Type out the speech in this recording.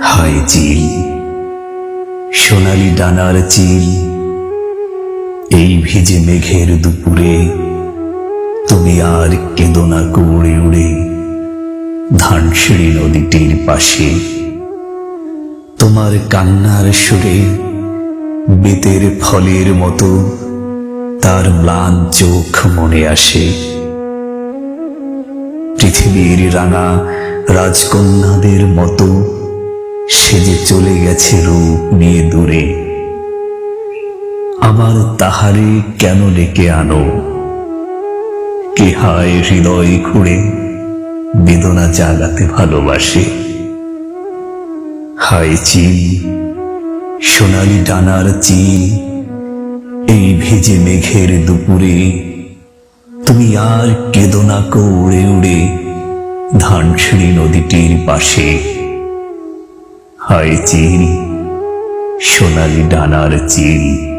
হায় চিল, সোনালি ডানার চিল, এই ভিজে মেঘের দুপুরে তুমি আর কেঁদো না উড়ে উড়ে ধানসিঁড়ি নদীটির পাশে। তোমার কান্নার সুরে বেতের ফলের মতো তার ম্লান চোখ মনে আসে। পৃথিবীর রাঙা রাজকন্যাদের মতো সে যে চলে গেছে রূপ নিয়ে দূরে। আবার তাহারে কেন ডেকে আনো? কে হায় হৃদয় খুঁড়ে বেদনা জাগাতে ভালোবাসে। হায় চিল, সোনালি ডানার চিল, এই ভিজে মেঘের দুপুরে তুমি আর কেঁদো না উড়ে উড়ে ধানসিঁড়ি নদীটির পাশে। হায় চিল, সোনালি ডানার চিল।